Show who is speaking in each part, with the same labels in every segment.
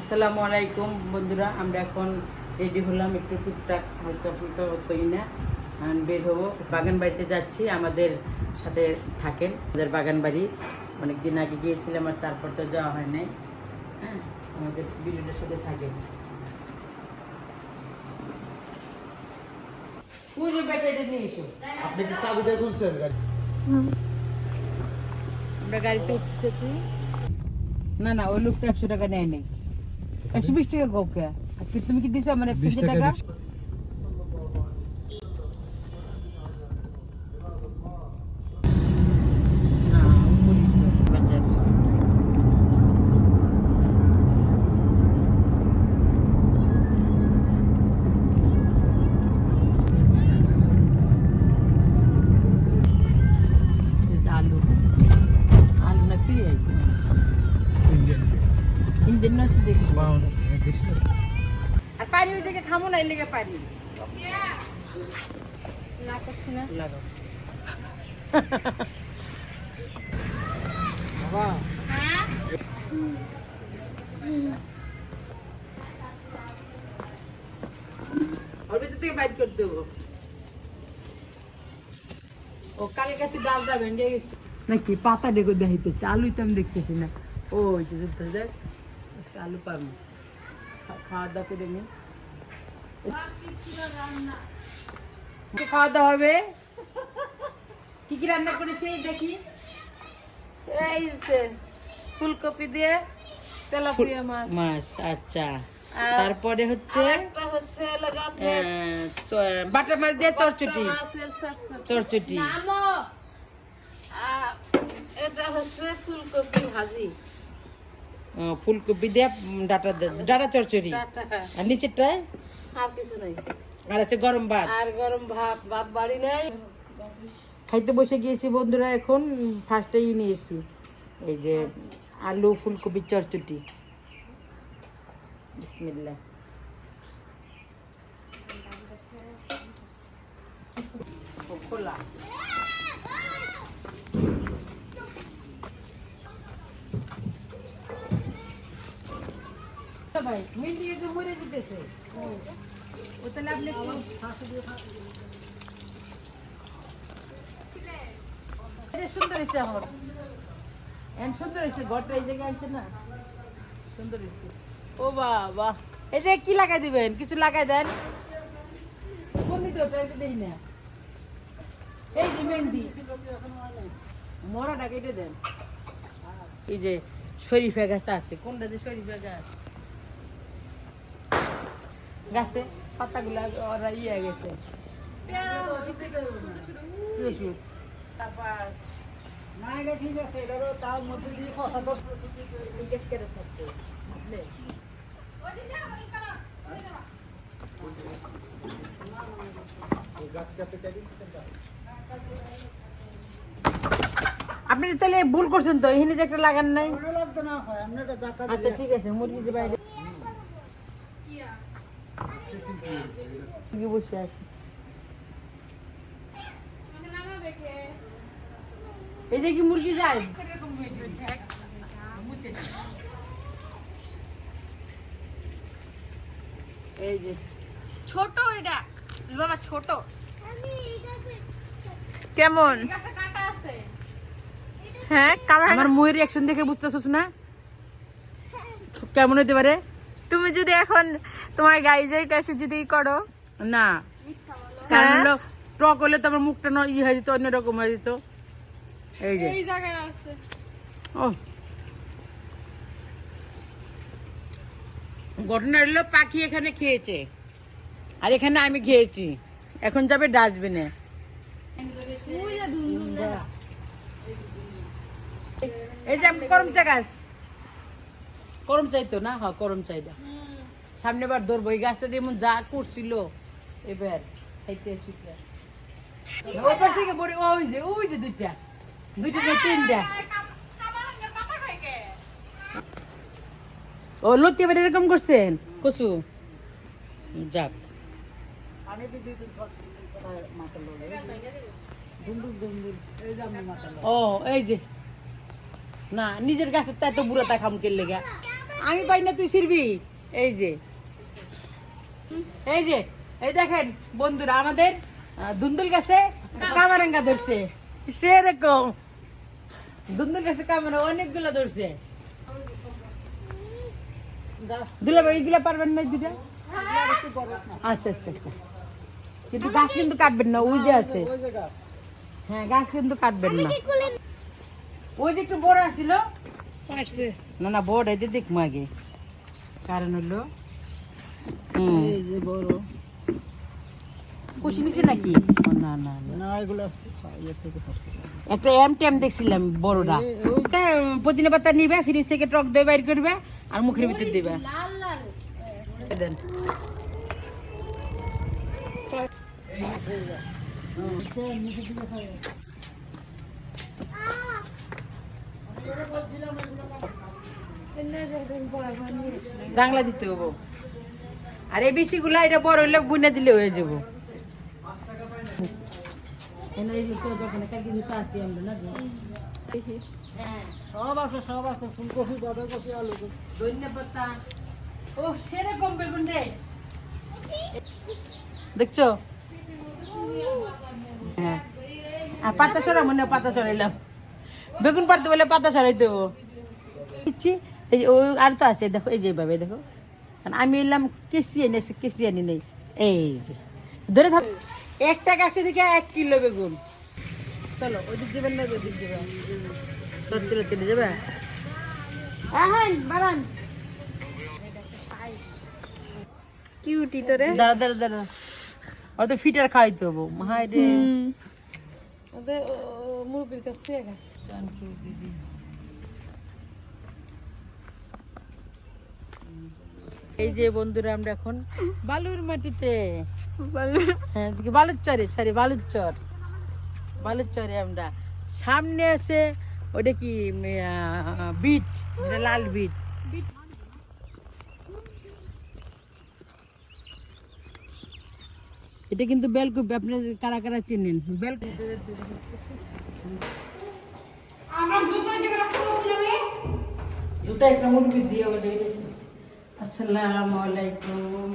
Speaker 1: আসসালামু আলাইকুম বন্ধুরা, আমরা এখন রেডি হলাম, একটু টুকটাক হালকা ফুলকা করি না, বের হবো। বাগান বাড়িতে যাচ্ছি, আমাদের সাথে থাকেন। আমাদের বাগান বাড়ি অনেকদিন আগে গিয়েছিলাম, আর তারপর তো যাওয়া হয় নাই। হ্যাঁ, আমাদের বিলুনের সাথে থাকেন। পুরো ব্যাটারিটা নিয়ে এসো।
Speaker 2: আপনি কি চাবিটা খুলছেন গাড়ি?
Speaker 1: আমরা গাড়িতে উঠতেছি। না না, ওই লোকটা 100 টাকা নেয় নেই, 120 টাকা গৌকে। তুমি কি দিছো মানে 20 টাকা? আলু আলু না কি ইন্ডিয়ান না দেশ। আর পানি ওই দিকে খামো না, এর লেগে পানি না করছি না লাগাও বাবা। ওর ভিতর থেকে বাইট করে দেবো। ও কালে কাছে ডালটা ভেঙে গেছে নাকি, পাতা ডেকে দেখাইতেছে। আলুই তো আমি দেখতেছি না। ও দেখ, আলু পাবো। খাওয়া দাওয়া করে নি, খাওয়া দাওয়া হবে। কি কি রান্না করেছি দেখি।
Speaker 3: এই যে ফুলকপি দিয়ে তেলাপিয়া
Speaker 1: মাছ। আচ্ছা, তারপরে হচ্ছে
Speaker 3: একটা হচ্ছে লাগা
Speaker 1: বাটা মাছ দিয়ে চটচটি।
Speaker 3: মাছের
Speaker 1: চটচটি
Speaker 3: নামো। এটা হচ্ছে ফুলকপি ভাজি।
Speaker 1: ফুলকপি দিয়ে ডাটা চটচটি। আর নিচেরটায়
Speaker 3: আর কিছু নাই।
Speaker 1: আর আছে গরম ভাত।
Speaker 3: আর গরম ভাত বাড়ি নাই।
Speaker 1: খাইতে বসে গিয়েছি বন্ধুরা, এখন ফার্স্টেই নিয়েছি এই যে আলু ফুলকপি চটচটি। বিসমিল্লাহ। খোলা ভাই মিল দিয়ে তো মরে দিতেছে। ও তাহলে আপনি সুন্দর হয়েছে। আমার সুন্দর হয়েছে, ঘরটা এই জায়গায় আছে না, সুন্দর হয়েছে। ও বাবা, এই যে কি লাগাই দিবেন, কিছু লাগাই দেন। দেখি না, এই যে মেহেন্দি মরাটা কেটে দেন। এই যে শরীফা গাছ আছে, কোনটা যে শরীফা গাছ, গাছে পাতাগুলা ওরা ইয়ে গেছে। তারপর
Speaker 2: না, এটা ঠিক আছে, এটারও তার মধ্যে দিয়ে কথা দশ
Speaker 1: আপনি তাহলে ভুল করছেন তো, এখানে যে একটা লাগান নাই।
Speaker 2: লাগতো না হয়, আমরা এটা জাকা
Speaker 1: আচ্ছা ঠিক আছে, মুরগির বাইরে বসে আছে। এই যে কি মুরগি যায়, এই যে
Speaker 3: ছোট এটা বাবা, ছোট কেমন? হ্যাঁ,
Speaker 1: আমার মুয়ের রিঅ্যাকশন দেখে বুঝতেছস না কেমন হতে পারে।
Speaker 3: তুমি যদি এখন তোমার গাইজের কাছে যদি করো
Speaker 1: না, কারণ হলো টক হলে তো আমার মুখটা ই হয়ে যেত, অন্যরকম হয়ে যেত। এই যে
Speaker 3: এই জায়গায় আছে।
Speaker 1: ও ঘটনা হলো পাখি এখানে খেয়েছে, আর এখানে আমি খেয়েছি, এখন যাবে ডাস্টবিনে। এই যে করম চা গাছ, করম চাইতো না, হ্যাঁ করম চাইটা সামনে বার ধরবো। এই গাছটা যেমন যা করছিল এবার চাইতে ওইবার থেকে বলি, ওই যে দুইটা না তিনটা। ও লতি এবার এরকম করছেন কচু। যাক,
Speaker 2: আমি তো দুই দিন মাথা লোক এই যে আমি মাথা লোক।
Speaker 1: ও এই যে না, নিজের গাছের তাই তো বুড়া তা খাম কেলে গা। আমি পাই না তুই ছিড়বি। এই যে এই যে এই দেখেন বন্ধুরা আমাদের দুন্দুল গাছে কামারাঙ্গা ধরছে, সেরকম দুন্দুল গাছে কামারা অনেকগুলো ধরছে। দিলে ভাই এগুলা পারবেন না দুটা? আচ্ছা আচ্ছা আচ্ছা, কিন্তু গাছ কিন্তু কাটবেন না, ওই যে আছে। হ্যাঁ গাছ কিন্তু কাটবেন না। ওই যে একটু বড় আছিল না, না বড় এই যে দেখবো আগে, কারণ হলো কুশি নিছে নাকি? ও না না না, একটা এম দেখছিলাম বড়টা। পুদিনা পাতা নিবে, ফ্রিজ থেকে টক দই বাইর করবে আর মুখের ভিতর দিবে। দেন। জাংলা দিতে হবো, আর এই বেশি গুলা এটা বড় হইলে বুনে দিলে হয়ে যাবো।
Speaker 2: সব আছে ফুলকপি, বাঁধাকপি, আলু।
Speaker 1: ধন্যবাদ। ও সেরকম বেগুন রে, দেখছো? হ্যাঁ আর পাতা সরা, মনে হয় পাতা সরাইলাম। বেগুন পারতে বলে পাতা সরাই দেবো। এই ও আর তো আছে, দেখো এই যে এইভাবে দেখো। আমি এলাম কেসি এনেছি, কেসি আনি নেই। এই যে ধরে থাক, একটা গাছে থেকে 1 কিলো বেগুন। চলো ওইদিক যাবেন না, ওইদিক যাবেন, সত্যি তুলে যাবে। হ্যাঁ বারান
Speaker 3: কিউটি তোরে।
Speaker 1: দাঁড়া দাঁড়া দাঁড়া, ওর তো ফিটার খাইতে হবো। হাই রে
Speaker 3: মুরব্বির কাছ থেকে
Speaker 1: এই যে বন্ধুরা আমরা এখন বালুর মাটিতে, হ্যাঁ বালুর চরে বালুর চরে আমরা। সামনে আছে ওটা কি বিট, লাল বিট। এটা কিন্তু বেলকুপি, আপনি কারা কারা চিনেন বেলকুপি? জুতা একটা মুরগি দিয়ে ওটা। আসসালামু আলাইকুম।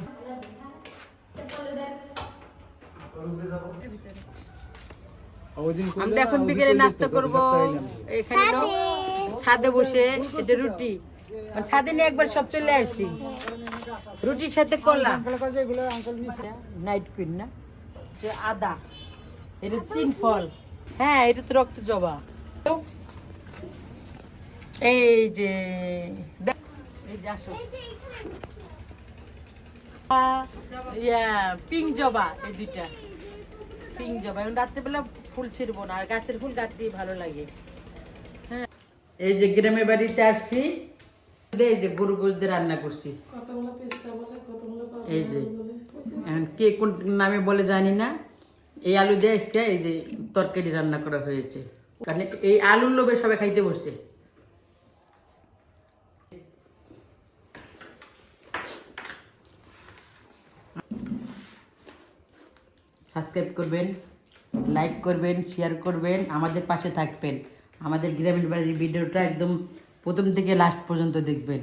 Speaker 1: আমরা এখন বিকেলে নাস্তা করব। এখানে ছাদে বসে এটা রুটি, মানে ছাদে নিয়ে একবার সব চলে আসছি। রুটির সাথে কলা, নাইট কুইন না, আদা, এটা 3 ফল। হ্যাঁ এটা তো রক্ত জবা। এই যে এই যে আসো, পিঙ্ক জবা, এই 2টা পিঙ্ক জবা। এখন রাত্রেবেলা ফুল ছিড়বো না, আর গাছের ফুল গাছতেই ভালো লাগে। হ্যাঁ এই যে গ্রামের বাড়িতে আসছি, এই যে গরু গোশত রান্না করছি। এই যে এখন কে কোন নামে বলে জানি না, এই আলু দিয়ে আজকে এই যে তরকারি রান্না করা হয়েছে। কারণ এই আলুর লোভে সবাই খাইতে বসছে। সাবস্ক্রাইব করবেন, লাইক করবেন, শেয়ার করবেন, আমাদের পাশে থাকবেন। আমাদের গ্রামের বাড়ির ভিডিওটা একদম প্রথম থেকে লাস্ট পর্যন্ত দেখবেন।